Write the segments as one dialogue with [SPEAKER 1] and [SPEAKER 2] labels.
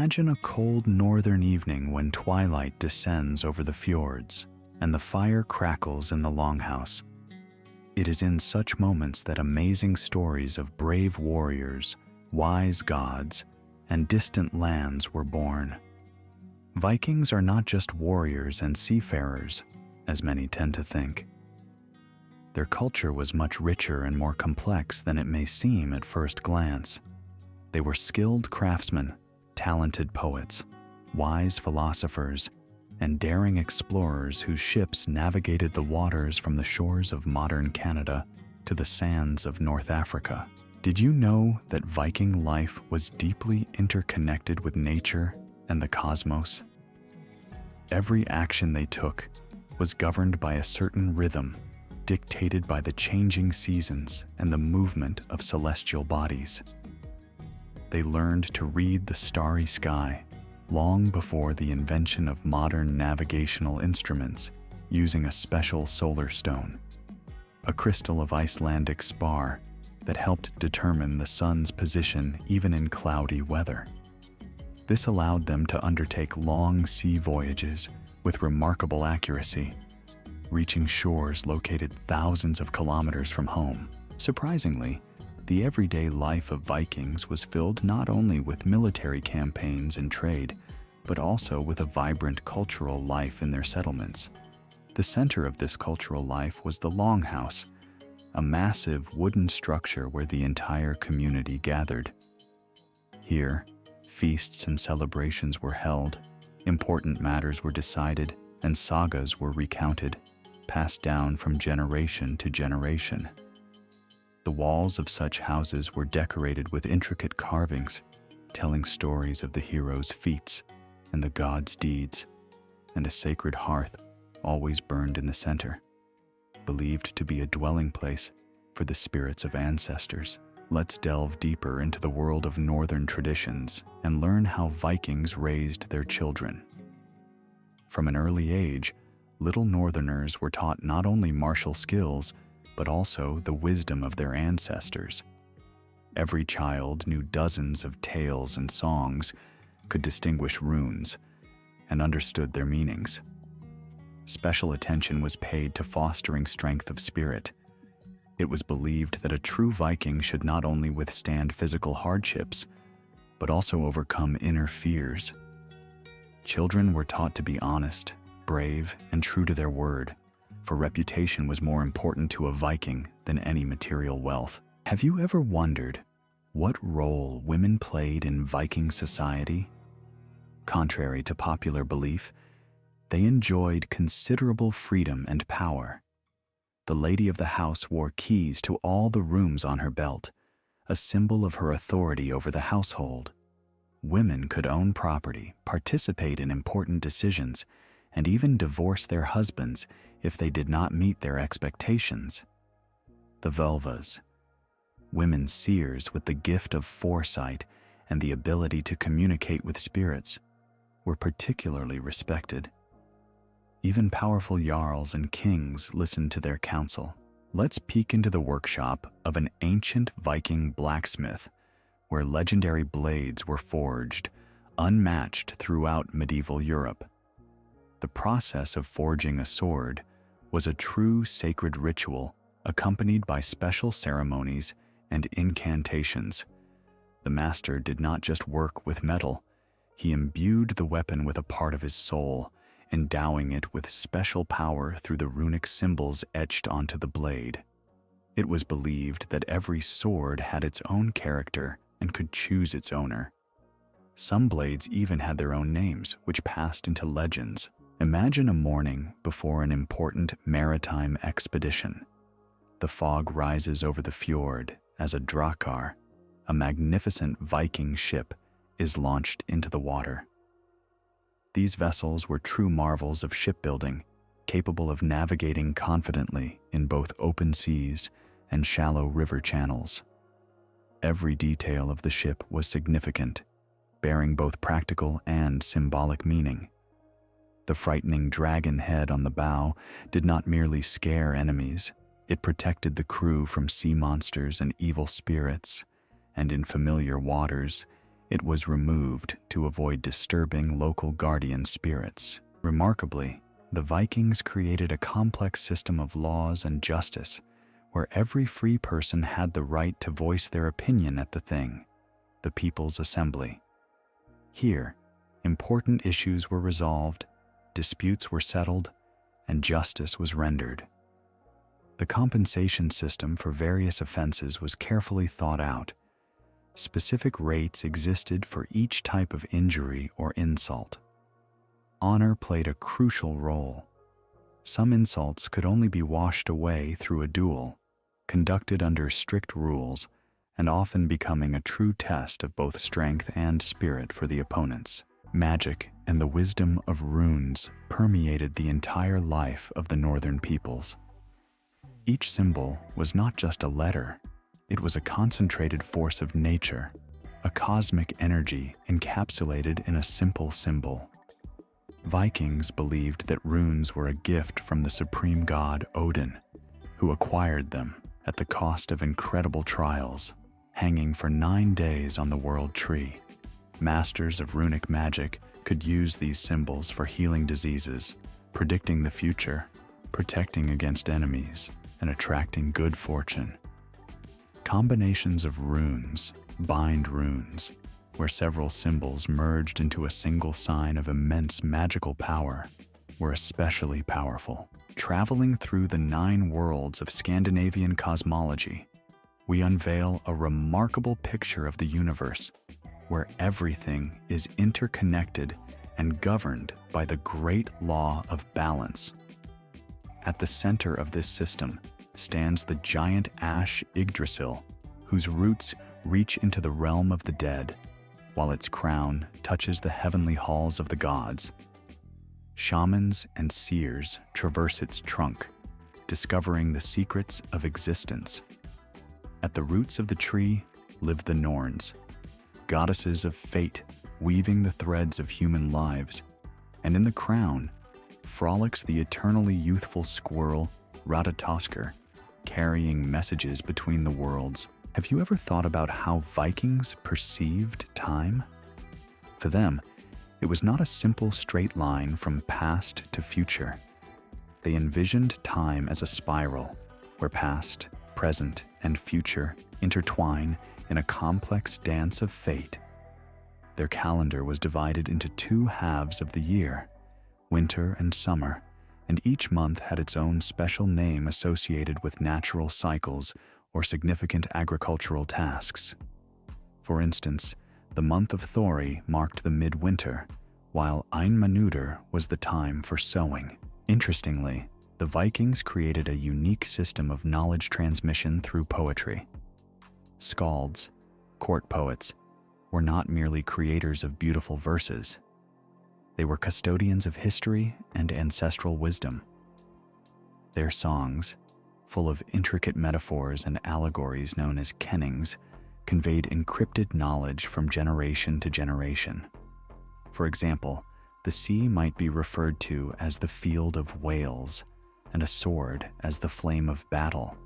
[SPEAKER 1] Imagine a cold northern evening when twilight descends over the fjords and the fire crackles in the longhouse. It is in such moments that amazing stories of brave warriors, wise gods, and distant lands were born. Vikings are not just warriors and seafarers, as many tend to think. Their culture was much richer and more complex than it may seem at first glance. They were skilled craftsmen, talented poets, wise philosophers, and daring explorers whose ships navigated the waters from the shores of modern Canada to the sands of North Africa. Did you know that Viking life was deeply interconnected with nature and the cosmos? Every action they took was governed by a certain rhythm, dictated by the changing seasons and the movement of celestial bodies. They learned to read the starry sky long before the invention of modern navigational instruments using a special solar stone, a crystal of Icelandic spar that helped determine the sun's position even in cloudy weather. This allowed them to undertake long sea voyages with remarkable accuracy, reaching shores located thousands of kilometers from home. Surprisingly, the everyday life of Vikings was filled not only with military campaigns and trade, but also with a vibrant cultural life in their settlements. The center of this cultural life was the longhouse, a massive wooden structure where the entire community gathered. Here, feasts and celebrations were held, important matters were decided, and sagas were recounted, passed down from generation to generation. The walls of such houses were decorated with intricate carvings, telling stories of the heroes' feats and the gods' deeds, and a sacred hearth always burned in the center, believed to be a dwelling place for the spirits of ancestors. Let's delve deeper into the world of northern traditions and learn how Vikings raised their children. From an early age, little northerners were taught not only martial skills, but also the wisdom of their ancestors. Every child knew dozens of tales and songs, could distinguish runes, and understood their meanings. Special attention was paid to fostering strength of spirit. It was believed that a true Viking should not only withstand physical hardships, but also overcome inner fears. Children were taught to be honest, brave, and true to their word, for reputation was more important to a Viking than any material wealth. Have you ever wondered what role women played in Viking society? Contrary to popular belief, they enjoyed considerable freedom and power. The lady of the house wore keys to all the rooms on her belt, a symbol of her authority over the household. Women could own property, participate in important decisions, and even divorce their husbands if they did not meet their expectations. The Völvas, women seers with the gift of foresight and the ability to communicate with spirits, were particularly respected. Even powerful jarls and kings listened to their counsel. Let's peek into the workshop of an ancient Viking blacksmith, where legendary blades were forged, unmatched throughout medieval Europe. The process of forging a sword was a true sacred ritual accompanied by special ceremonies and incantations. The master did not just work with metal, he imbued the weapon with a part of his soul, endowing it with special power through the runic symbols etched onto the blade. It was believed that every sword had its own character and could choose its owner. Some blades even had their own names, which passed into legends. Imagine a morning before an important maritime expedition. The fog rises over the fjord as a drakkar, a magnificent Viking ship, is launched into the water. These vessels were true marvels of shipbuilding, capable of navigating confidently in both open seas and shallow river channels. Every detail of the ship was significant, bearing both practical and symbolic meaning. The frightening dragon head on the bow did not merely scare enemies, it protected the crew from sea monsters and evil spirits, and in familiar waters, It was removed to avoid disturbing local guardian spirits. Remarkably, the Vikings created a complex system of laws and justice where every free person had the right to voice their opinion at the thing, the People's Assembly. Here, important issues were resolved, disputes were settled, and justice was rendered. The compensation system for various offenses was carefully thought out. Specific rates existed for each type of injury or insult. Honor played a crucial role. Some insults could only be washed away through a duel, conducted under strict rules, and often becoming a true test of both strength and spirit for the opponents. Magic and the wisdom of runes permeated the entire life of the northern peoples. Each symbol was not just a letter, it was a concentrated force of nature, a cosmic energy encapsulated in a simple symbol. Vikings believed that runes were a gift from the supreme god Odin, who acquired them at the cost of incredible trials, hanging for 9 days on the world tree. Masters of runic magic could use these symbols for healing diseases, predicting the future, protecting against enemies, and attracting good fortune. Combinations of runes, bind runes, where several symbols merged into a single sign of immense magical power, were especially powerful. Traveling through the 9 worlds of Scandinavian cosmology, we unveil a remarkable picture of the universe, where everything is interconnected and governed by the great law of balance. At the center of this system stands the giant ash Yggdrasil, whose roots reach into the realm of the dead, while its crown touches the heavenly halls of the gods. Shamans and seers traverse its trunk, discovering the secrets of existence. At the roots of the tree live the Norns, goddesses of fate weaving the threads of human lives, and in the crown frolics the eternally youthful squirrel Ratatoskr, carrying messages between the worlds. Have you ever thought about how Vikings perceived time? For them, it was not a simple straight line from past to future. They envisioned time as a spiral, where past, present, and future intertwine in a complex dance of fate. Their calendar was divided into 2 halves of the year, winter and summer, and each month had its own special name associated with natural cycles or significant agricultural tasks. For instance, the month of Thor marked the midwinter, while Einmanútur was the time for sowing. Interestingly, the Vikings created a unique system of knowledge transmission through poetry. Skalds, court poets, were not merely creators of beautiful verses. They were custodians of history and ancestral wisdom. Their songs, full of intricate metaphors and allegories known as kennings, conveyed encrypted knowledge from generation to generation. For example, the sea might be referred to as the field of whales, and a sword as the flame of battle.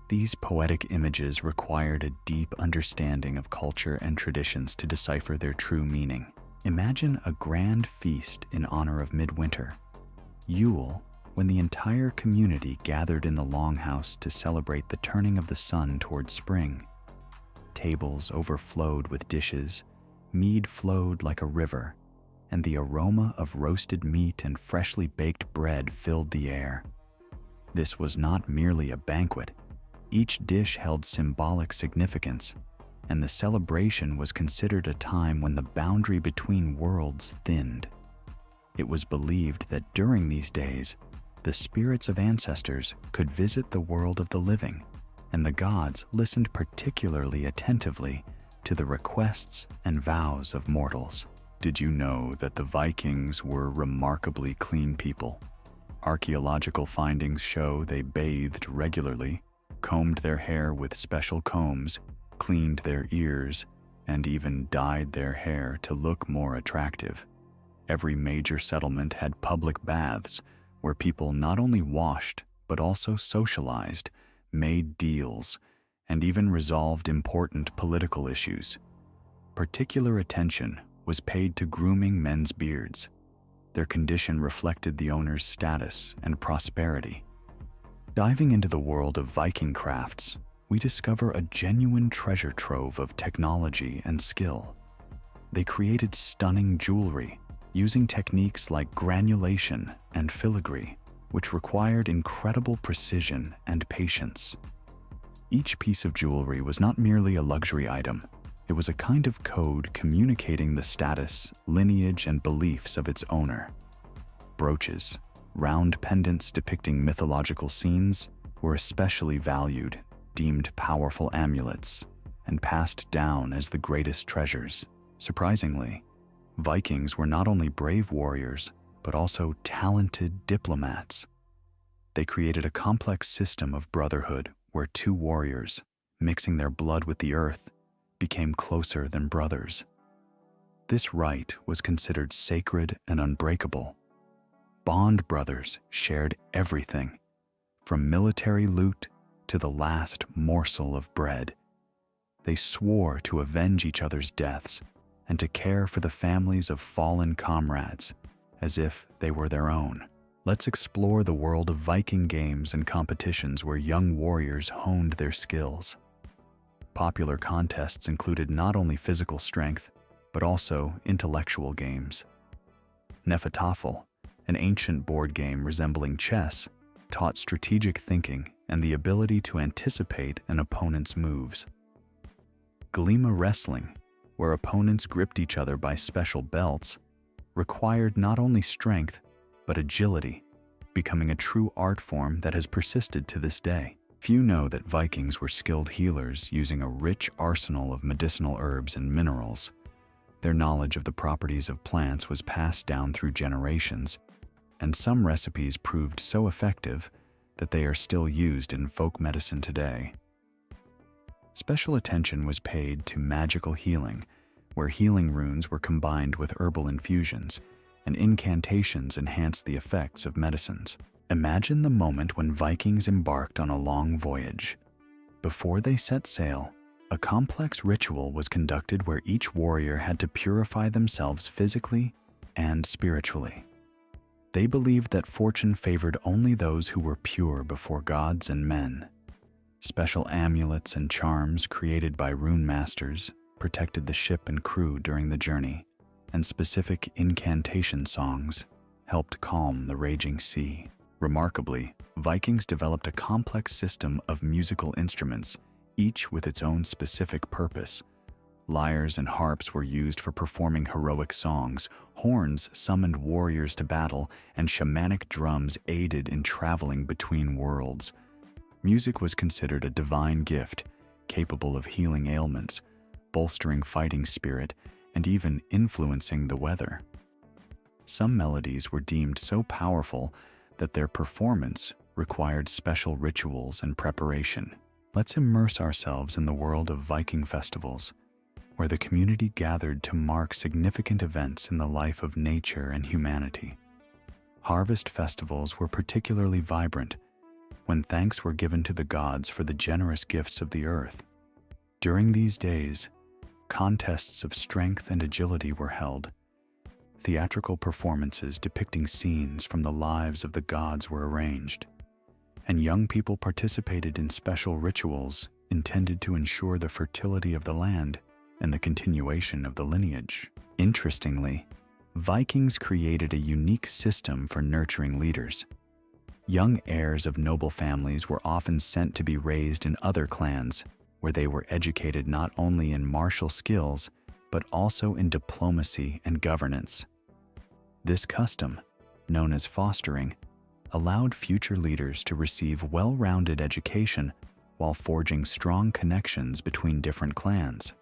[SPEAKER 1] These poetic images required a deep understanding of culture and traditions to decipher their true meaning. Imagine a grand feast in honor of midwinter, Yule, when the entire community gathered in the longhouse to celebrate the turning of the sun towards spring. Tables overflowed with dishes, mead flowed like a river, and the aroma of roasted meat and freshly baked bread filled the air. This was not merely a banquet. Each dish held symbolic significance, and the celebration was considered a time when the boundary between worlds thinned. It was believed that during these days, the spirits of ancestors could visit the world of the living, and the gods listened particularly attentively to the requests and vows of mortals. Did you know that the Vikings were remarkably clean people? Archaeological findings show they bathed regularly, combed their hair with special combs, cleaned their ears, and even dyed their hair to look more attractive. Every major settlement had public baths where people not only washed but also socialized, made deals, and even resolved important political issues. particular attention was paid to grooming men's beards. Their condition reflected the owner's status and prosperity. Diving into the world of Viking crafts, we discover a genuine treasure trove of technology and skill. They created stunning jewelry, using techniques like granulation and filigree, which required incredible precision and patience. Each piece of jewelry was not merely a luxury item, it was a kind of code communicating the status, lineage, and beliefs of its owner. Brooches, round pendants depicting mythological scenes, were especially valued, deemed powerful amulets, and passed down as the greatest treasures. Surprisingly, Vikings were not only brave warriors, but also talented diplomats. They created a complex system of brotherhood where two warriors, mixing their blood with the earth, became closer than brothers. This right was considered sacred and unbreakable. Bond brothers shared everything, from military loot to the last morsel of bread. They swore to avenge each other's deaths and to care for the families of fallen comrades as if they were their own. Let's explore the world of Viking games and competitions where young warriors honed their skills. Popular contests included not only physical strength, but also intellectual games. Hnefatafl, an ancient board game resembling chess, taught strategic thinking and the ability to anticipate an opponent's moves. Glima wrestling, where opponents gripped each other by special belts, required not only strength, but agility, becoming a true art form that has persisted to this day. Few know that Vikings were skilled healers using a rich arsenal of medicinal herbs and minerals. Their knowledge of the properties of plants was passed down through generations, and some recipes proved so effective that they are still used in folk medicine today. Special attention was paid to magical healing, where healing runes were combined with herbal infusions, and incantations enhanced the effects of medicines. Imagine the moment when Vikings embarked on a long voyage. Before they set sail, a complex ritual was conducted where each warrior had to purify themselves physically and spiritually. They believed that fortune favored only those who were pure before gods and men. Special amulets and charms created by rune masters protected the ship and crew during the journey, and specific incantation songs helped calm the raging sea. Remarkably, Vikings developed a complex system of musical instruments, each with its own specific purpose. Lyres and harps were used for performing heroic songs, horns summoned warriors to battle, and shamanic drums aided in traveling between worlds. Music was considered a divine gift, capable of healing ailments, bolstering fighting spirit, and even influencing the weather. Some melodies were deemed so powerful that their performance required special rituals and preparation. Let's immerse ourselves in the world of Viking festivals, where the community gathered to mark significant events in the life of nature and humanity. Harvest festivals were particularly vibrant, when thanks were given to the gods for the generous gifts of the earth. During these days, contests of strength and agility were held. Theatrical performances depicting scenes from the lives of the gods were arranged, and young people participated in special rituals intended to ensure the fertility of the land and the continuation of the lineage. Interestingly, Vikings created a unique system for nurturing leaders. Young heirs of noble families were often sent to be raised in other clans, where they were educated not only in martial skills, but also in diplomacy and governance. This custom, known as fostering, allowed future leaders to receive well-rounded education while forging strong connections between different clans.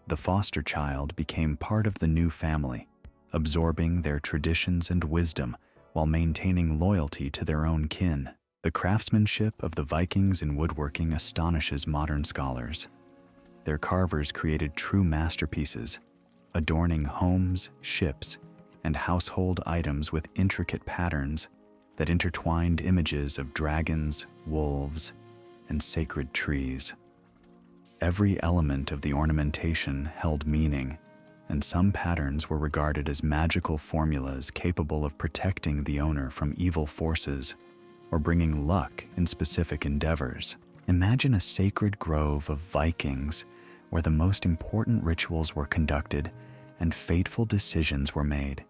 [SPEAKER 1] The foster child became part of the new family, absorbing their traditions and wisdom while maintaining loyalty to their own kin. The craftsmanship of the Vikings in woodworking astonishes modern scholars. Their carvers created true masterpieces, adorning homes, ships, and household items with intricate patterns that intertwined images of dragons, wolves, and sacred trees. Every element of the ornamentation held meaning, and some patterns were regarded as magical formulas capable of protecting the owner from evil forces or bringing luck in specific endeavors. Imagine a sacred grove of Vikings where the most important rituals were conducted and fateful decisions were made.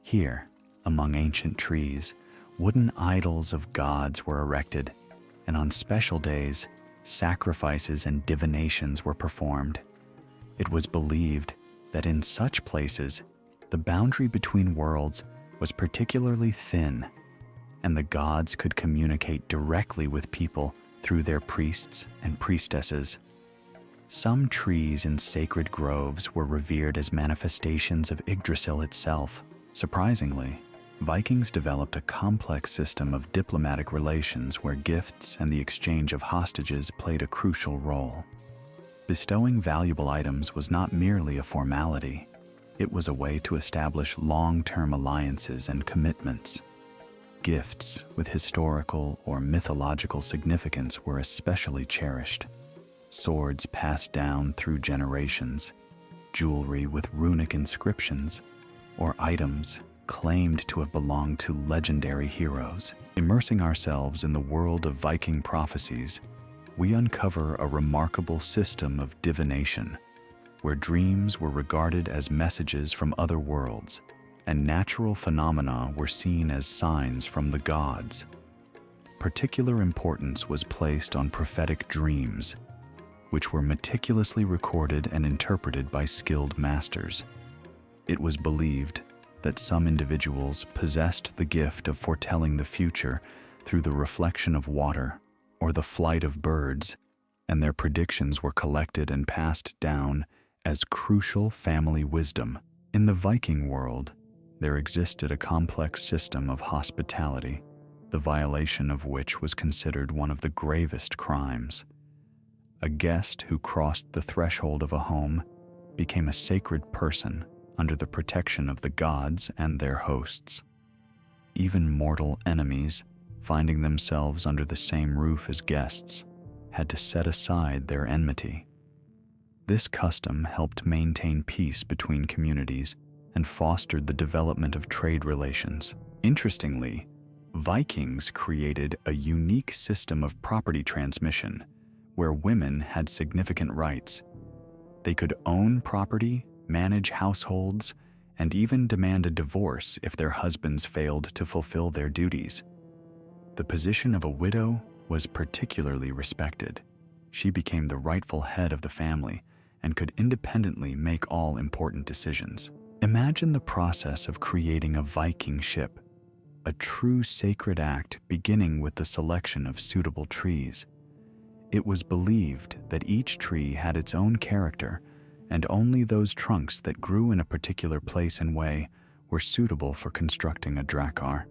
[SPEAKER 1] Here, among ancient trees, wooden idols of gods were erected, and on special days, sacrifices and divinations were performed. It was believed that in such places, the boundary between worlds was particularly thin, and the gods could communicate directly with people through their priests and priestesses. Some trees in sacred groves were revered as manifestations of Yggdrasil itself. Surprisingly, Vikings developed a complex system of diplomatic relations where gifts and the exchange of hostages played a crucial role. Bestowing valuable items was not merely a formality, it was a way to establish long-term alliances and commitments. Gifts with historical or mythological significance were especially cherished. Swords passed down through generations, jewelry with runic inscriptions, or items claimed to have belonged to legendary heroes. Immersing ourselves in the world of Viking prophecies, we uncover a remarkable system of divination, where dreams were regarded as messages from other worlds, and natural phenomena were seen as signs from the gods. Particular importance was placed on prophetic dreams, which were meticulously recorded and interpreted by skilled masters. It was believed that some individuals possessed the gift of foretelling the future through the reflection of water or the flight of birds, and their predictions were collected and passed down as crucial family wisdom. In the Viking world, there existed a complex system of hospitality, the violation of which was considered one of the gravest crimes. A guest who crossed the threshold of a home became a sacred person under the protection of the gods and their hosts. Even mortal enemies, finding themselves under the same roof as guests, had to set aside their enmity. This custom helped maintain peace between communities and fostered the development of trade relations. Interestingly, Vikings created a unique system of property transmission where women had significant rights. They could own property, manage households, and even demand a divorce if their husbands failed to fulfill their duties. The position of a widow was particularly respected. She became the rightful head of the family and could independently make all important decisions. Imagine the process of creating a Viking ship, a true sacred act beginning with the selection of suitable trees. It was believed that each tree had its own character, and only those trunks that grew in a particular place and way were suitable for constructing a drakkar.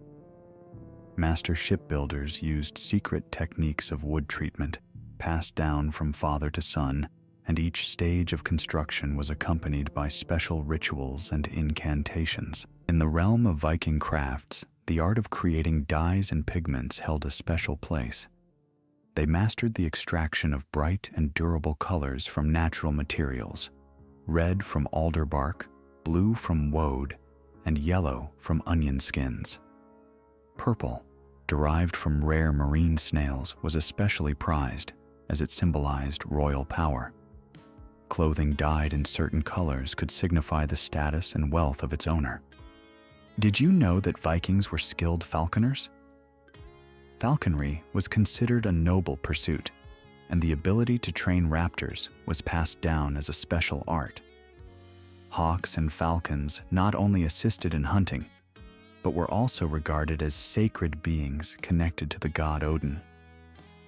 [SPEAKER 1] Master shipbuilders used secret techniques of wood treatment, passed down from father to son, and each stage of construction was accompanied by special rituals and incantations. In the realm of Viking crafts, the art of creating dyes and pigments held a special place. They mastered the extraction of bright and durable colors from natural materials: red from alder bark, blue from woad, and yellow from onion skins. Purple, derived from rare marine snails, was especially prized, as it symbolized royal power. Clothing dyed in certain colors could signify the status and wealth of its owner. Did you know that Vikings were skilled falconers? Falconry was considered a noble pursuit, and the ability to train raptors was passed down as a special art. Hawks and falcons not only assisted in hunting, but were also regarded as sacred beings connected to the god Odin.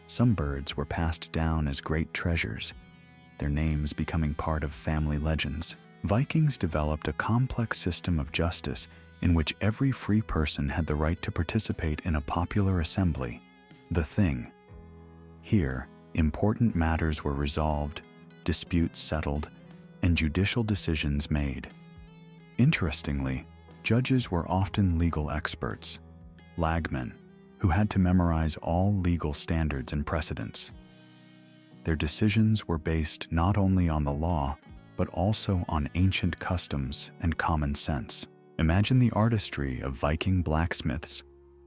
[SPEAKER 1] Some birds were passed down as great treasures, their names becoming part of family legends. Vikings developed a complex system of justice in which every free person had the right to participate in a popular assembly, the Thing. Here, important matters were resolved, disputes settled, and judicial decisions made. Interestingly, judges were often legal experts, lagmen, who had to memorize all legal standards and precedents. Their decisions were based not only on the law, but also on ancient customs and common sense. Imagine the artistry of Viking blacksmiths,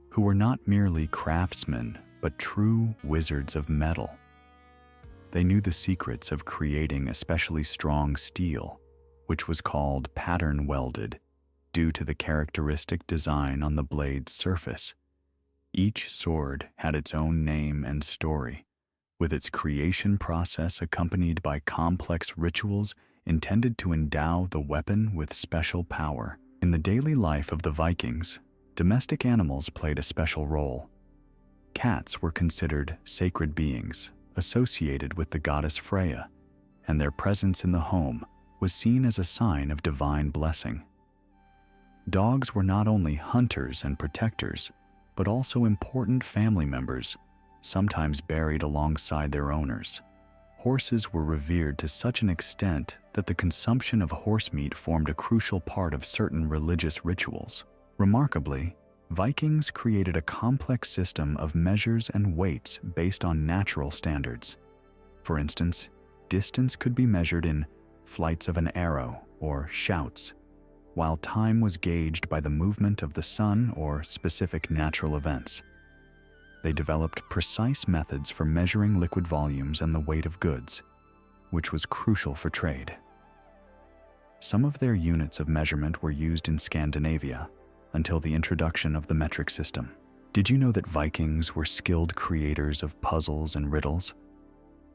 [SPEAKER 1] who were not merely craftsmen, but true wizards of metal. They knew the secrets of creating especially strong steel, which was called pattern welded, due to the characteristic design on the blade's surface. Each sword had its own name and story, with its creation process accompanied by complex rituals intended to endow the weapon with special power. In the daily life of the Vikings, domestic animals played a special role. Cats were considered sacred beings associated with the goddess Freyja, and their presence in the home was seen as a sign of divine blessing. Dogs were not only hunters and protectors, but also important family members, sometimes buried alongside their owners. Horses were revered to such an extent that the consumption of horse meat formed a crucial part of certain religious rituals. Remarkably, Vikings created a complex system of measures and weights based on natural standards. For instance, distance could be measured in flights of an arrow or shouts, while time was gauged by the movement of the sun or specific natural events. They developed precise methods for measuring liquid volumes and the weight of goods, which was crucial for trade. Some of their units of measurement were used in Scandinavia until the introduction of the metric system. Did you know that Vikings were skilled creators of puzzles and riddles?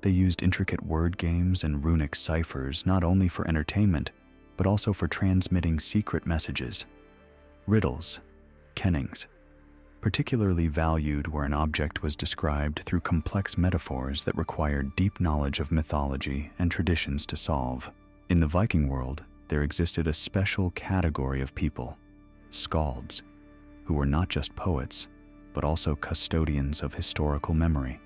[SPEAKER 1] They used intricate word games and runic ciphers not only for entertainment, but also for transmitting secret messages. Riddles, kennings, particularly valued where an object was described through complex metaphors that required deep knowledge of mythology and traditions to solve. In the Viking world, there existed a special category of people, skalds, who were not just poets, but also custodians of historical memory.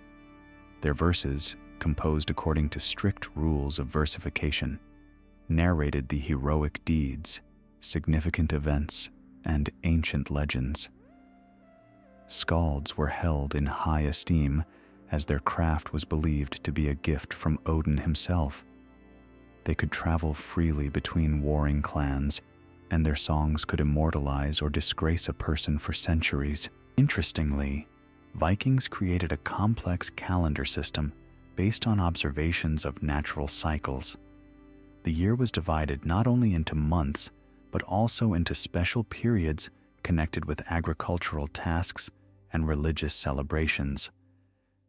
[SPEAKER 1] Their verses, composed according to strict rules of versification, narrated the heroic deeds, significant events, and ancient legends. Skalds were held in high esteem as their craft was believed to be a gift from Odin himself. They could travel freely between warring clans, and their songs could immortalize or disgrace a person for centuries. Interestingly, Vikings created a complex calendar system based on observations of natural cycles. The year was divided not only into months, but also into special periods connected with agricultural tasks and religious celebrations.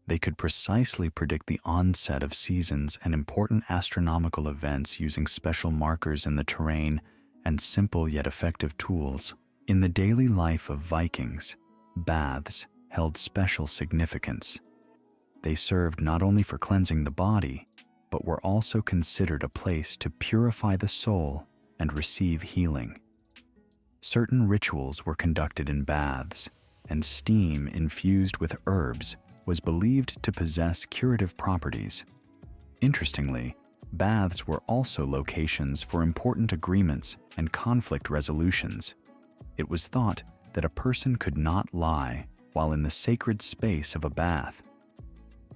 [SPEAKER 1] They could precisely predict the onset of seasons and important astronomical events using special markers in the terrain and simple yet effective tools. In the daily life of Vikings, baths held special significance. They served not only for cleansing the body, but were also considered a place to purify the soul and receive healing. Certain rituals were conducted in baths, and steam infused with herbs was believed to possess curative properties. Interestingly, baths were also locations for important agreements and conflict resolutions. It was thought that a person could not lie while in the sacred space of a bath.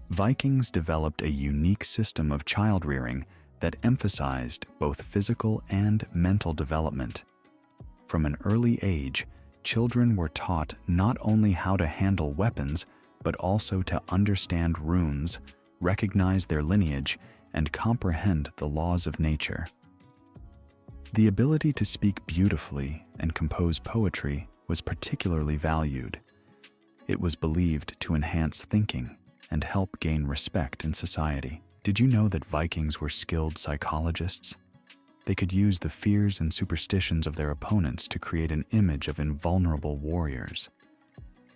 [SPEAKER 1] Vikings developed a unique system of child-rearing that emphasized both physical and mental development. From an early age, children were taught not only how to handle weapons, but also to understand runes, recognize their lineage, and comprehend the laws of nature. The ability to speak beautifully and compose poetry was particularly valued. It was believed to enhance thinking and help gain respect in society. Did you know that Vikings were skilled psychologists? They could use the fears and superstitions of their opponents to create an image of invulnerable warriors.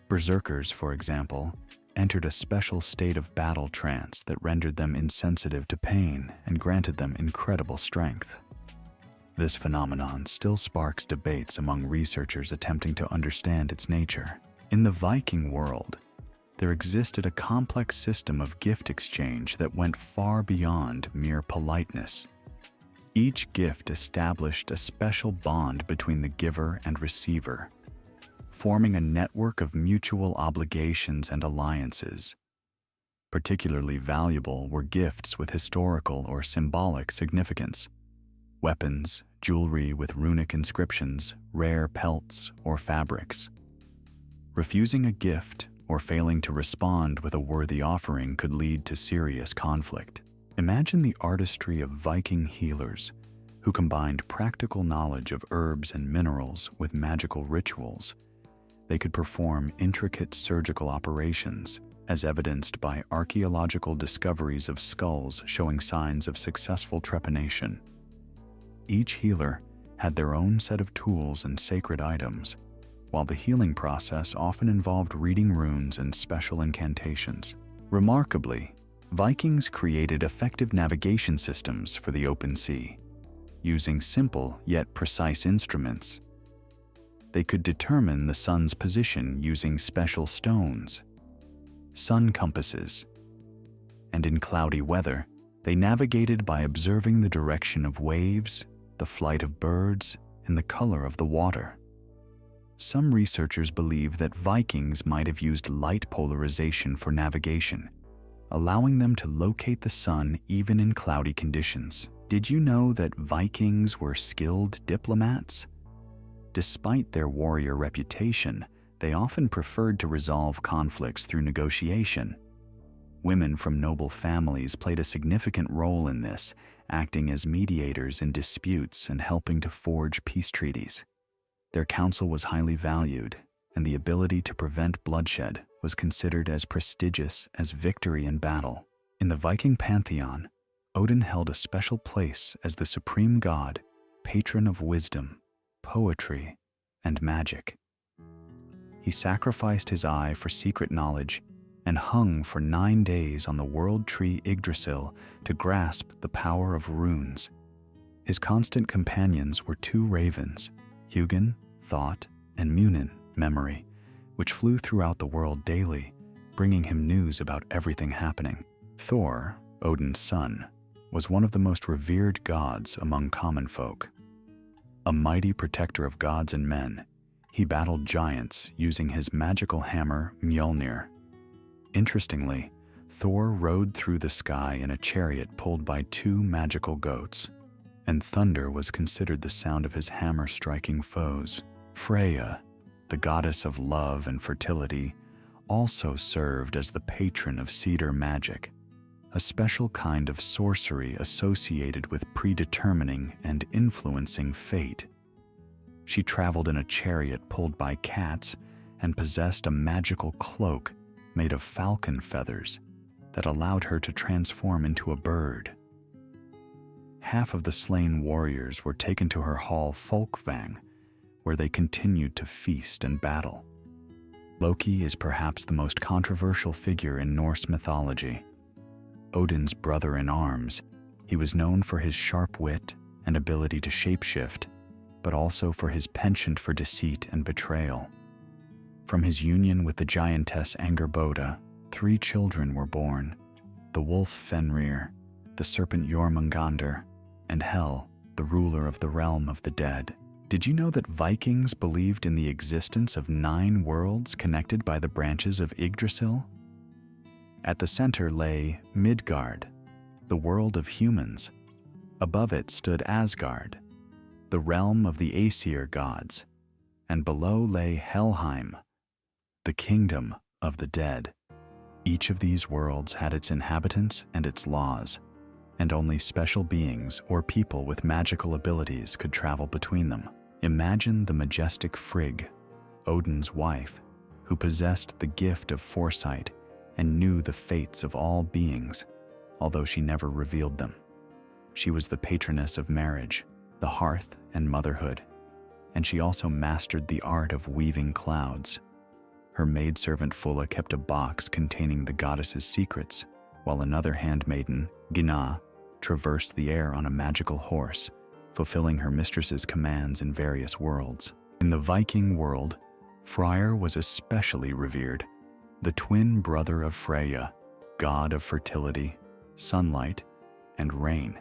[SPEAKER 1] Berserkers, for example, entered a special state of battle trance that rendered them insensitive to pain and granted them incredible strength. This phenomenon still sparks debates among researchers attempting to understand its nature. In the Viking world, there existed a complex system of gift exchange that went far beyond mere politeness. Each gift established a special bond between the giver and receiver, forming a network of mutual obligations and alliances. Particularly valuable were gifts with historical or symbolic significance: weapons, jewelry with runic inscriptions, rare pelts, or fabrics. Refusing a gift or failing to respond with a worthy offering could lead to serious conflict. Imagine the artistry of Viking healers who combined practical knowledge of herbs and minerals with magical rituals. They could perform intricate surgical operations, as evidenced by archaeological discoveries of skulls showing signs of successful trepanation. Each healer had their own set of tools and sacred items, while the healing process often involved reading runes and special incantations. Remarkably, Vikings created effective navigation systems for the open sea. Using simple yet precise instruments, they could determine the sun's position using special stones, sun compasses, and in cloudy weather, they navigated by observing the direction of waves, the flight of birds, and the color of the water. Some researchers believe that Vikings might have used light polarization for navigation, allowing them to locate the sun even in cloudy conditions. Did you know that Vikings were skilled diplomats? Despite their warrior reputation, they often preferred to resolve conflicts through negotiation. Women from noble families played a significant role in this, acting as mediators in disputes and helping to forge peace treaties. Their counsel was highly valued, and the ability to prevent bloodshed was considered as prestigious as victory in battle. In the Viking pantheon, Odin held a special place as the supreme god, patron of wisdom, poetry, and magic. He sacrificed his eye for secret knowledge and hung for 9 days on the world tree Yggdrasil to grasp the power of runes. His constant companions were 2 ravens, Huginn, thought, and Muninn, memory, which flew throughout the world daily, bringing him news about everything happening. Thor, Odin's son, was one of the most revered gods among common folk. A mighty protector of gods and men, he battled giants using his magical hammer Mjolnir. Interestingly, Thor rode through the sky in a chariot pulled by 2 magical goats, and thunder was considered the sound of his hammer striking foes. Freyja, the goddess of love and fertility, also served as the patron of cedar magic, a special kind of sorcery associated with predetermining and influencing fate. She traveled in a chariot pulled by cats and possessed a magical cloak made of falcon feathers that allowed her to transform into a bird. Half of the slain warriors were taken to her hall Folkvang, where they continued to feast and battle. Loki is perhaps the most controversial figure in Norse mythology. Odin's brother-in-arms, he was known for his sharp wit and ability to shapeshift, but also for his penchant for deceit and betrayal. From his union with the giantess Angerboda, 3 children were born: the wolf Fenrir, the serpent Jormungandr, and Hel, the ruler of the realm of the dead. Did you know that Vikings believed in the existence of 9 worlds connected by the branches of Yggdrasil? At the center lay Midgard, the world of humans. Above it stood Asgard, the realm of the Aesir gods, and below lay Helheim, the kingdom of the dead. Each of these worlds had its inhabitants and its laws, and only special beings or people with magical abilities could travel between them. Imagine the majestic Frigg, Odin's wife, who possessed the gift of foresight and knew the fates of all beings, although she never revealed them. She was the patroness of marriage, the hearth, and motherhood, and she also mastered the art of weaving clouds. Her maidservant Fulla kept a box containing the goddess's secrets, while another handmaiden, Gina, traversed the air on a magical horse, fulfilling her mistress's commands in various worlds. In the Viking world, Freyr was especially revered, the twin brother of Freyja, god of fertility, sunlight, and rain.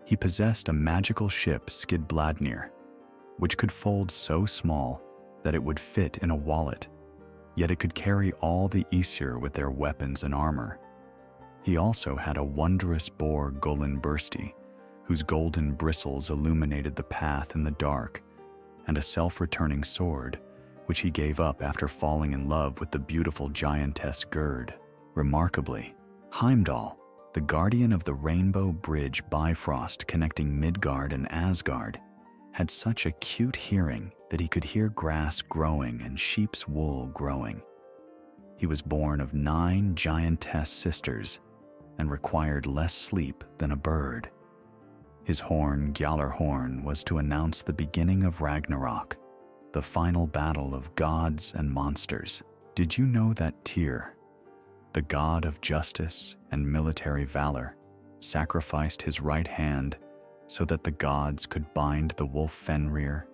[SPEAKER 1] He possessed a magical ship Skidbladnir, which could fold so small that it would fit in a wallet, yet it could carry all the Aesir with their weapons and armor. He also had a wondrous boar Gullinbursti, whose golden bristles illuminated the path in the dark, and a self-returning sword, which he gave up after falling in love with the beautiful giantess Gerd. Remarkably, Heimdall, the guardian of the rainbow bridge Bifrost connecting Midgard and Asgard, had such acute hearing that he could hear grass growing and sheep's wool growing. He was born of 9 giantess sisters and required less sleep than a bird. His horn, Gjallarhorn, was to announce the beginning of Ragnarok, the final battle of gods and monsters. Did you know that Tyr, the god of justice and military valor, sacrificed his right hand so that the gods could bind the wolf Fenrir?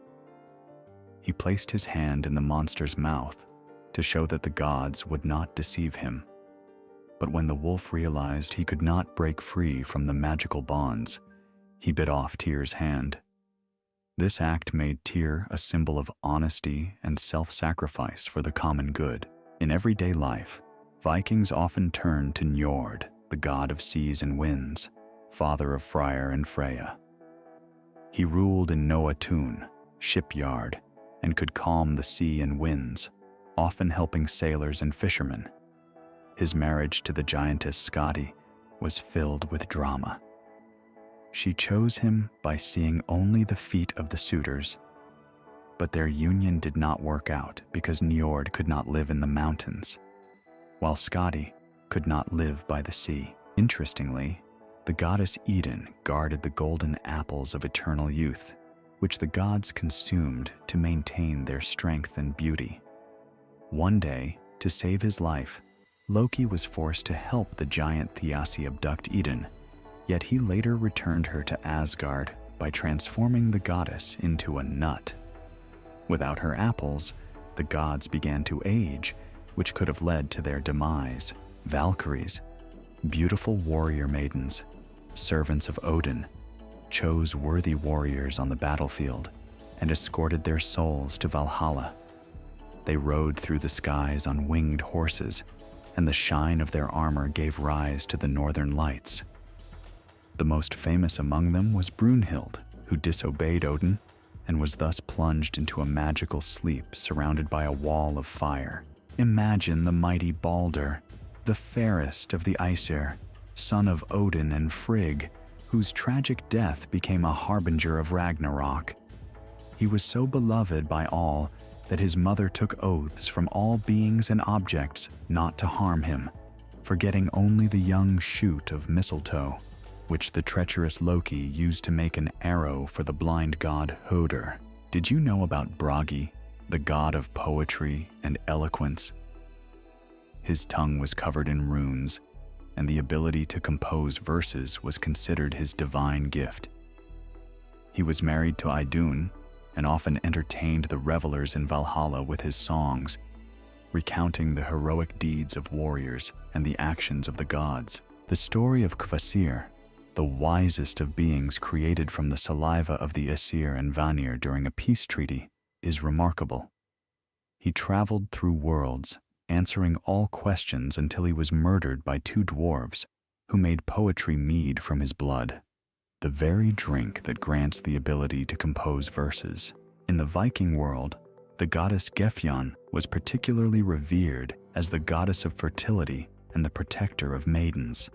[SPEAKER 1] He placed his hand in the monster's mouth to show that the gods would not deceive him. But when the wolf realized he could not break free from the magical bonds, he bit off Tyr's hand. This act made Tyr a symbol of honesty and self-sacrifice for the common good. In everyday life, Vikings often turned to Njord, the god of seas and winds, father of Freyr and Freyja. He ruled in Noatun, shipyard, and could calm the sea and winds, often helping sailors and fishermen. His marriage to the giantess Skadi was filled with drama. She chose him by seeing only the feet of the suitors, but their union did not work out because Njord could not live in the mountains, while Skadi could not live by the sea. Interestingly, the goddess Idun guarded the golden apples of eternal youth, which the gods consumed to maintain their strength and beauty. One day, to save his life, Loki was forced to help the giant Thiassi abduct Idun, yet he later returned her to Asgard by transforming the goddess into a nut. Without her apples, the gods began to age, which could have led to their demise. Valkyries, beautiful warrior maidens, servants of Odin, chose worthy warriors on the battlefield and escorted their souls to Valhalla. They rode through the skies on winged horses, and the shine of their armor gave rise to the northern lights. The most famous among them was Brunhild, who disobeyed Odin and was thus plunged into a magical sleep surrounded by a wall of fire. Imagine the mighty Balder, the fairest of the Aesir, son of Odin and Frigg, whose tragic death became a harbinger of Ragnarok. He was so beloved by all that his mother took oaths from all beings and objects not to harm him, forgetting only the young shoot of mistletoe, which the treacherous Loki used to make an arrow for the blind god Hödur. Did you know about Bragi, the god of poetry and eloquence? His tongue was covered in runes, and the ability to compose verses was considered his divine gift. He was married to Idun, and often entertained the revelers in Valhalla with his songs, recounting the heroic deeds of warriors and the actions of the gods. The story of Kvasir, the wisest of beings created from the saliva of the Aesir and Vanir during a peace treaty, is remarkable. He traveled through worlds, answering all questions until he was murdered by 2 dwarves who made poetry mead from his blood, the very drink that grants the ability to compose verses. In the Viking world, the goddess Gefjon was particularly revered as the goddess of fertility and the protector of maidens.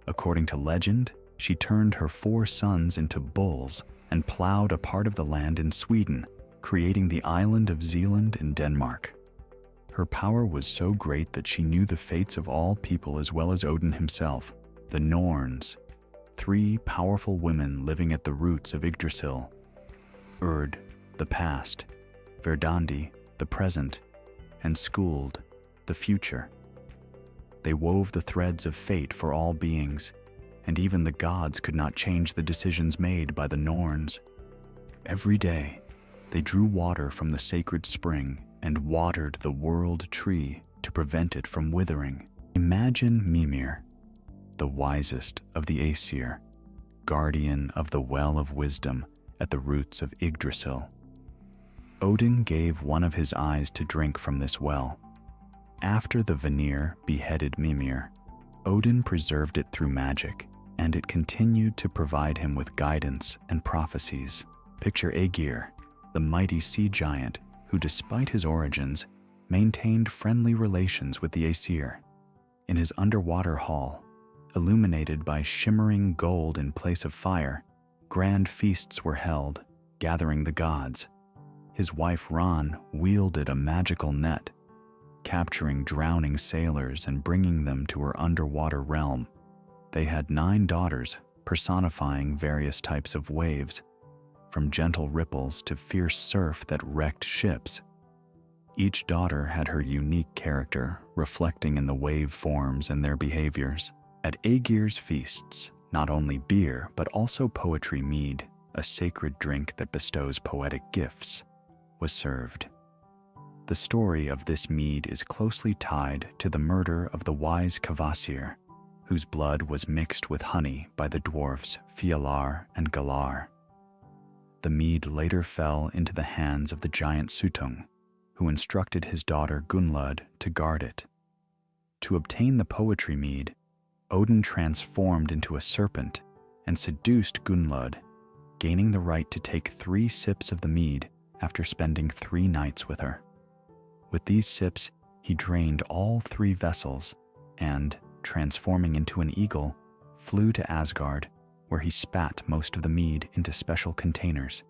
[SPEAKER 1] According to legend, she turned her 4 sons into bulls and plowed a part of the land in Sweden, creating the island of Zealand in Denmark. Her power was so great that she knew the fates of all people as well as Odin himself. The Norns, 3 powerful women living at the roots of Yggdrasil: Urd, the past; Verdandi, the present; and Skuld, the future. They wove the threads of fate for all beings, and even the gods could not change the decisions made by the Norns. Every day, they drew water from the sacred spring and watered the world tree to prevent it from withering. Imagine Mimir, the wisest of the Aesir, guardian of the well of wisdom at the roots of Yggdrasil. Odin gave one of his eyes to drink from this well. After the Vanir beheaded Mimir, Odin preserved it through magic, and it continued to provide him with guidance and prophecies. Picture Aegir, the mighty sea giant who, despite his origins, maintained friendly relations with the Aesir. In his underwater hall, illuminated by shimmering gold in place of fire, grand feasts were held, gathering the gods. His wife Ran wielded a magical net, capturing drowning sailors and bringing them to her underwater realm. They had 9 daughters, personifying various types of waves, from gentle ripples to fierce surf that wrecked ships. Each daughter had her unique character, reflecting in the wave forms and their behaviors. At Aegir's feasts, not only beer but also poetry mead, a sacred drink that bestows poetic gifts, was served. The story of this mead is closely tied to the murder of the wise Kvasir, whose blood was mixed with honey by the dwarfs Fjalar and Galar. The mead later fell into the hands of the giant Suttung, who instructed his daughter Gunnlod to guard it. To obtain the poetry mead, Odin transformed into a serpent and seduced Gunnlod, gaining the right to take 3 sips of the mead after spending 3 nights with her. With these sips, he drained all 3 vessels and, transforming into an eagle, flew to Asgard, where he spat most of the mead into special containers.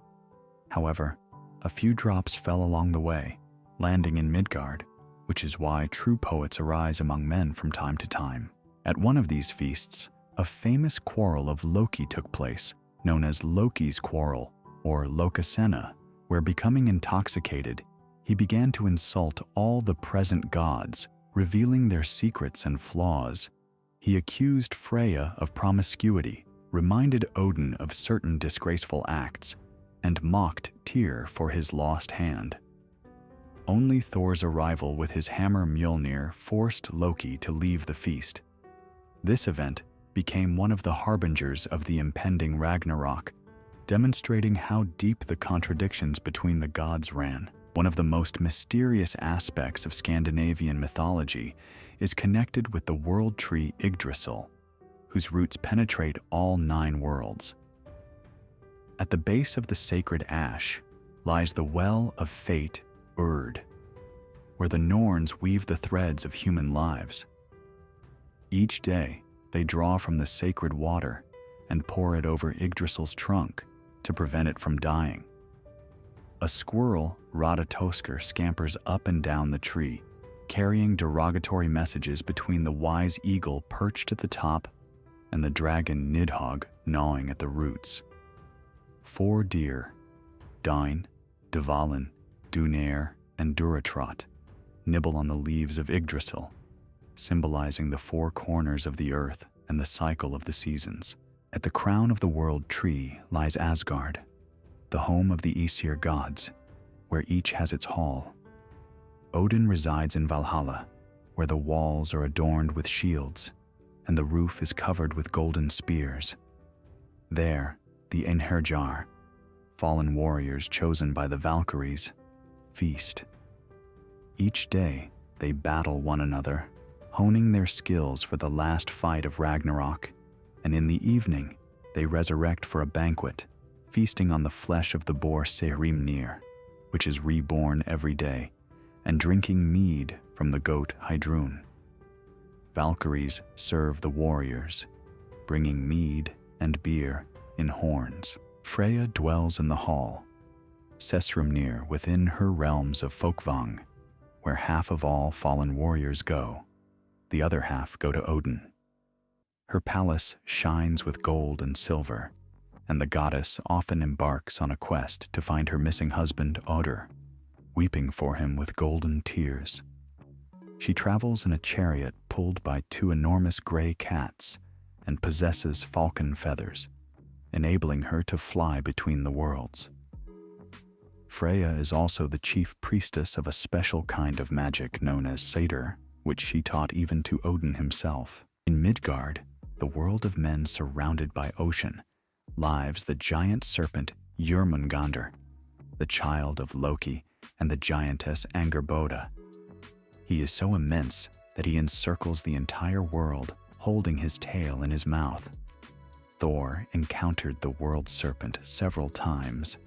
[SPEAKER 1] However, a few drops fell along the way, landing in Midgard, which is why true poets arise among men from time to time. At one of these feasts, a famous quarrel of Loki took place, known as Loki's Quarrel, or Lokasenna, where, becoming intoxicated, he began to insult all the present gods, revealing their secrets and flaws. He accused Freyja of promiscuity, reminded Odin of certain disgraceful acts, and mocked Tyr for his lost hand. Only Thor's arrival with his hammer Mjolnir forced Loki to leave the feast. This event became one of the harbingers of the impending Ragnarok, demonstrating how deep the contradictions between the gods ran. One of the most mysterious aspects of Scandinavian mythology is connected with the world tree Yggdrasil, whose roots penetrate all 9 worlds. At the base of the sacred ash lies the well of fate, Urd, where the Norns weave the threads of human lives. Each day, they draw from the sacred water and pour it over Yggdrasil's trunk to prevent it from dying. A squirrel, Radatoskr, scampers up and down the tree, carrying derogatory messages between the wise eagle perched at the top and the dragon Nidhogg gnawing at the roots. 4 deer, Dine, Dvalin, Dunair, and Duratrot, nibble on the leaves of Yggdrasil, symbolizing the 4 corners of the earth and the cycle of the seasons. At the crown of the world tree lies Asgard, the home of the Aesir gods, where each has its hall. Odin resides in Valhalla, where the walls are adorned with shields and the roof is covered with golden spears. There, the Einherjar, fallen warriors chosen by the Valkyries, feast. Each day, they battle one another, honing their skills for the last fight of Ragnarok, and in the evening, they resurrect for a banquet, feasting on the flesh of the boar Sehrimnir, which is reborn every day, and drinking mead from the goat Heidrun. Valkyries serve the warriors, bringing mead and beer in horns. Freyja dwells in the hall, Sesrimnir within her realms of Folkvang, where half of all fallen warriors go. The other half go to Odin. Her palace shines with gold and silver, and the goddess often embarks on a quest to find her missing husband Odr, weeping for him with golden tears. She travels in a chariot pulled by 2 enormous gray cats and possesses falcon feathers, enabling her to fly between the worlds. Freyja is also the chief priestess of a special kind of magic known as satyr, which she taught even to Odin himself. In Midgard, the world of men surrounded by ocean, lives the giant serpent Jörmungandr, the child of Loki and the giantess Angerboda. He is so immense that he encircles the entire world holding his tail in his mouth. Thor encountered the world serpent several times.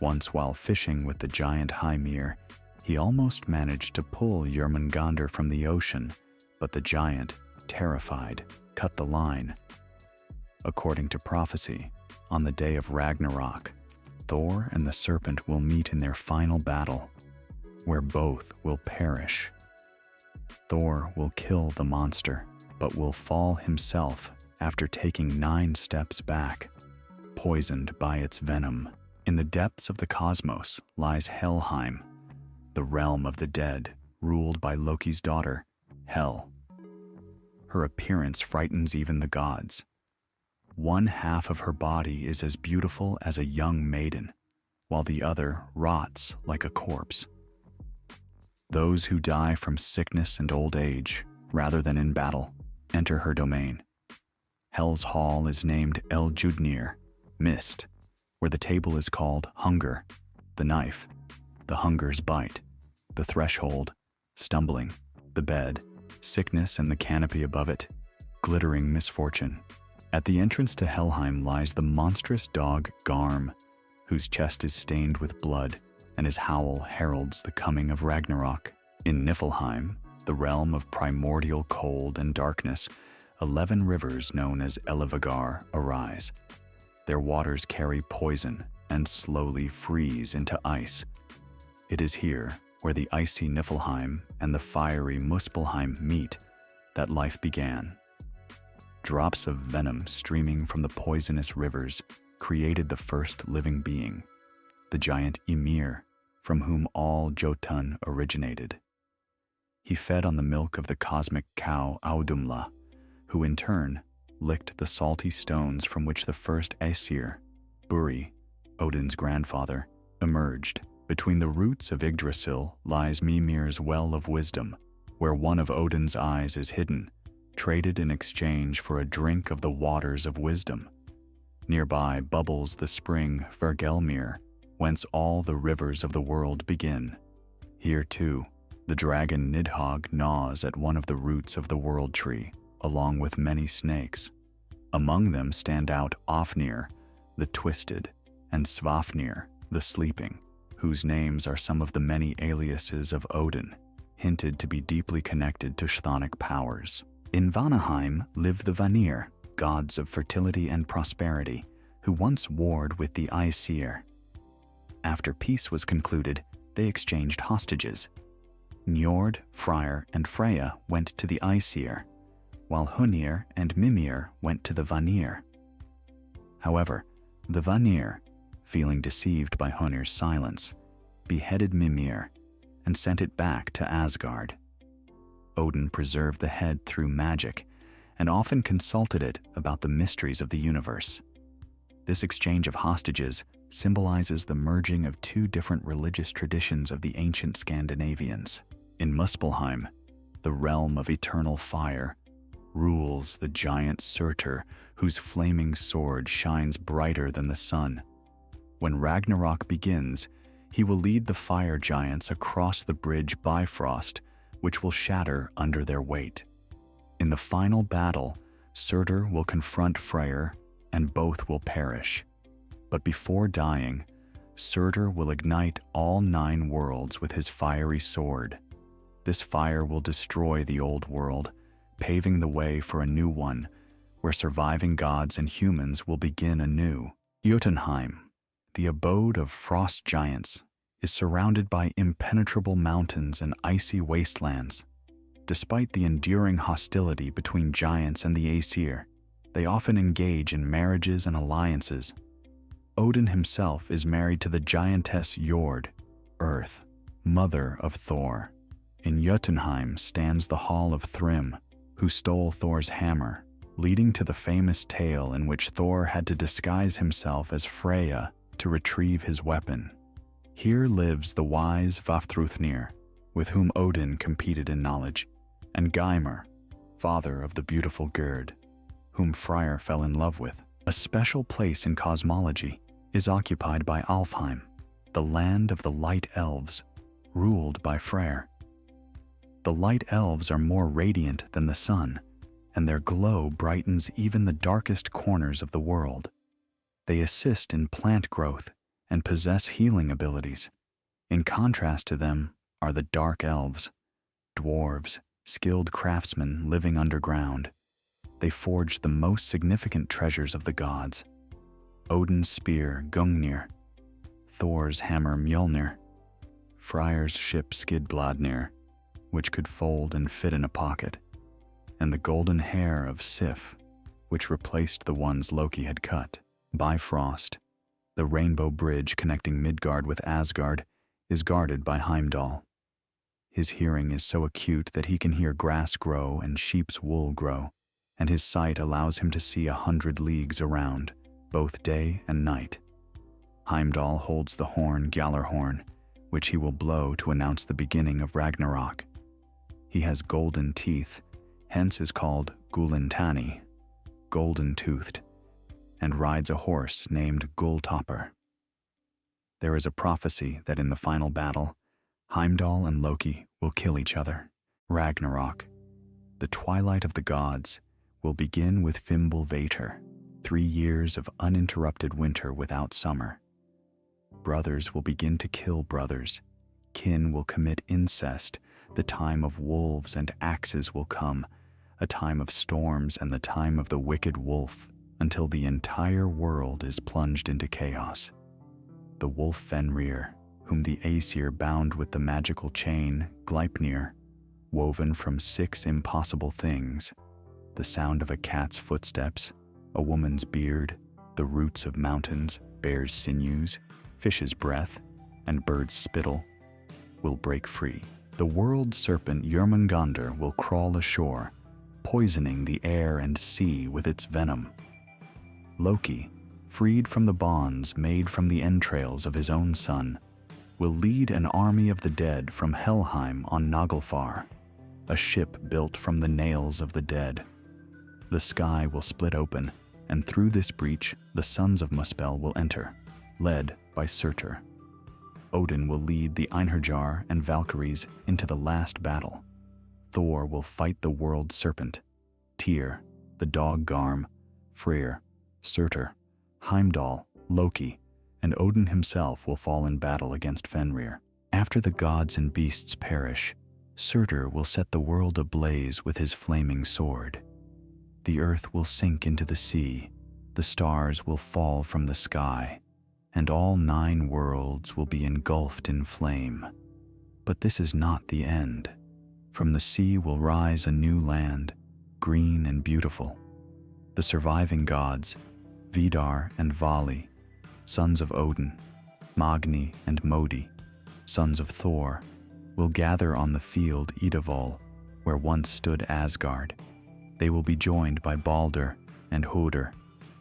[SPEAKER 1] Once while fishing with the giant Hymir, he almost managed to pull Jormungandr from the ocean, but the giant, terrified, cut the line. According to prophecy, on the day of Ragnarok, Thor and the serpent will meet in their final battle, where both will perish. Thor will kill the monster, but will fall himself after taking 9 steps back, poisoned by its venom. In the depths of the cosmos lies Helheim, the realm of the dead, ruled by Loki's daughter, Hel. Her appearance frightens even the gods. One half of her body is as beautiful as a young maiden, while the other rots like a corpse. Those who die from sickness and old age, rather than in battle, enter her domain. Hel's hall is named El Judnir, Mist, where the table is called Hunger, the knife, the hunger's bite, the threshold, stumbling, the bed, sickness and the canopy above it, glittering misfortune. At the entrance to Helheim lies the monstrous dog Garm, whose chest is stained with blood, and his howl heralds the coming of Ragnarok. In Niflheim, the realm of primordial cold and darkness, 11 rivers known as Elevagar arise. Their waters carry poison and slowly freeze into ice. It is here, where the icy Niflheim and the fiery Muspelheim meet, that life began. Drops of venom streaming from the poisonous rivers created the first living being, the giant Ymir, from whom all Jotun originated. He fed on the milk of the cosmic cow Audumla, who in turn licked the salty stones from which the first Aesir, Buri, Odin's grandfather, emerged. Between the roots of Yggdrasil lies Mimir's well of wisdom, where one of Odin's eyes is hidden, traded in exchange for a drink of the waters of wisdom. Nearby bubbles the spring Hvergelmir, whence all the rivers of the world begin. Here too, the dragon Nidhogg gnaws at one of the roots of the world tree, along with many snakes. Among them stand out Ofnir, the twisted, and Svafnir, the sleeping, whose names are some of the many aliases of Odin, hinted to be deeply connected to chthonic powers. In Vanaheim live the Vanir, gods of fertility and prosperity, who once warred with the Aesir. After peace was concluded, they exchanged hostages. Njord, Freyr, and Freyja went to the Aesir, while Hunir and Mimir went to the Vanir. However, the Vanir, feeling deceived by Hunir's silence, beheaded Mimir and sent it back to Asgard. Odin preserved the head through magic and often consulted it about the mysteries of the universe. This exchange of hostages symbolizes the merging of 2 different religious traditions of the ancient Scandinavians. In Muspelheim, the realm of eternal fire, rules the giant Surtur, whose flaming sword shines brighter than the sun. When Ragnarok begins, he will lead the fire giants across the bridge Bifrost, which will shatter under their weight. In the final battle, Surtur will confront Freyr, and both will perish. But before dying, Surtur will ignite all 9 worlds with his fiery sword. This fire will destroy the old world, paving the way for a new one, where surviving gods and humans will begin anew. Jotunheim, the abode of frost giants, is surrounded by impenetrable mountains and icy wastelands. Despite the enduring hostility between giants and the Aesir, they often engage in marriages and alliances. Odin himself is married to the giantess Jord, Earth, mother of Thor. In Jotunheim stands the Hall of Thrym, who stole Thor's hammer, leading to the famous tale in which Thor had to disguise himself as Freyja to retrieve his weapon. Here lives the wise Vafthrûdnir, with whom Odin competed in knowledge, and Geimr, father of the beautiful Gerd, whom Freyr fell in love with. A special place in cosmology is occupied by Alfheim, the land of the light elves, ruled by Freyr. The light elves are more radiant than the sun, and their glow brightens even the darkest corners of the world. They assist in plant growth and possess healing abilities. In contrast to them are the dark elves, dwarves, skilled craftsmen living underground. They forge the most significant treasures of the gods: Odin's spear Gungnir, Thor's hammer Mjolnir, Freyr's ship Skidbladnir, which could fold and fit in a pocket, and the golden hair of Sif, which replaced the ones Loki had cut. Bifrost, the rainbow bridge connecting Midgard with Asgard, is guarded by Heimdall. His hearing is so acute that he can hear grass grow and sheep's wool grow, and his sight allows him to see 100 leagues around, both day and night. Heimdall holds the horn Gjallarhorn, which he will blow to announce the beginning of Ragnarok. He has golden teeth, hence is called Gullintani, golden-toothed, and rides a horse named Gulltoppr. There is a prophecy that in the final battle, Heimdall and Loki will kill each other. Ragnarok, the twilight of the gods, will begin with Fimbulvetur, 3 years of uninterrupted winter without summer. Brothers will begin to kill brothers. Kin will commit incest. The time of wolves and axes will come, a time of storms and the time of the wicked wolf, until the entire world is plunged into chaos. The wolf Fenrir, whom the Aesir bound with the magical chain Gleipnir, woven from 6 impossible things: the sound of a cat's footsteps, a woman's beard, the roots of mountains, bear's sinews, fish's breath, and bird's spittle, will break free. The world serpent Jörmungandr will crawl ashore, poisoning the air and sea with its venom. Loki, freed from the bonds made from the entrails of his own son, will lead an army of the dead from Helheim on Naglfar, a ship built from the nails of the dead. The sky will split open, and through this breach the sons of Muspel will enter, led by Surtur. Odin will lead the Einherjar and Valkyries into the last battle. Thor will fight the world serpent. Tyr, the dog Garm, Freyr, Surtur, Heimdall, Loki, and Odin himself will fall in battle against Fenrir. After the gods and beasts perish, Surtur will set the world ablaze with his flaming sword. The earth will sink into the sea, the stars will fall from the sky, and all 9 worlds will be engulfed in flame. But this is not the end. From the sea will rise a new land, green and beautiful. The surviving gods, Vidar and Vali, sons of Odin, Magni and Modi, sons of Thor, will gather on the field Idavol, where once stood Asgard. They will be joined by Balder and Hodur,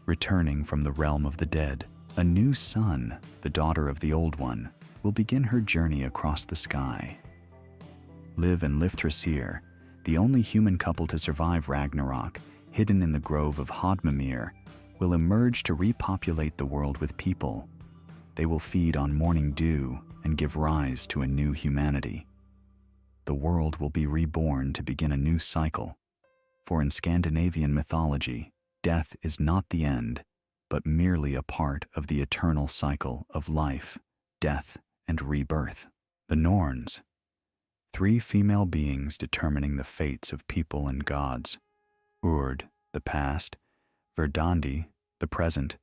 [SPEAKER 1] returning from the realm of the dead. A new sun, the daughter of the old one, will begin her journey across the sky. Liv and Lifthrasir, the only human couple to survive Ragnarok, hidden in the grove of Hodmimir, will emerge to repopulate the world with people. They will feed on morning dew and give rise to a new humanity. The world will be reborn to begin a new cycle. For in Scandinavian mythology, death is not the end, but merely a part of the eternal cycle of life, death, and rebirth. The Norns, 3 female beings determining the fates of people and gods: Urd, the past; Verdandi, the present;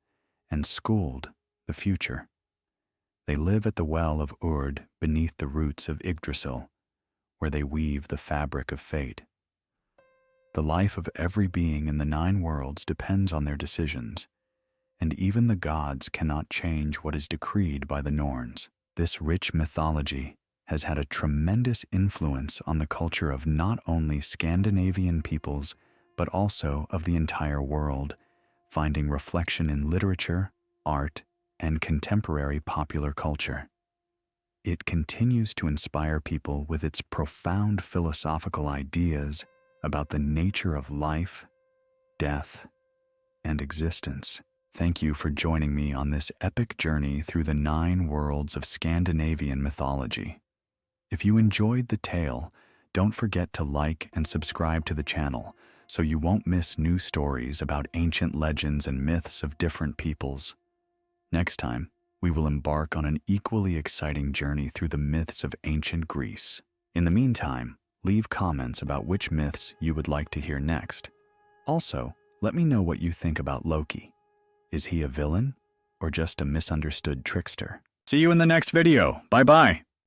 [SPEAKER 1] and Skuld, the future. They live at the well of Urd beneath the roots of Yggdrasil, where they weave the fabric of fate. The life of every being in the 9 worlds depends on their decisions, and even the gods cannot change what is decreed by the Norns. This rich mythology has had a tremendous influence on the culture of not only Scandinavian peoples, but also of the entire world, finding reflection in literature, art, and contemporary popular culture. It continues to inspire people with its profound philosophical ideas about the nature of life, death, and existence. Thank you for joining me on this epic journey through the 9 worlds of Scandinavian mythology. If you enjoyed the tale, don't forget to like and subscribe to the channel so you won't miss new stories about ancient legends and myths of different peoples. Next time, we will embark on an equally exciting journey through the myths of ancient Greece. In the meantime, leave comments about which myths you would like to hear next. Also, let me know what you think about Loki. Is he a villain or just a misunderstood trickster? See you in the next video. Bye-bye.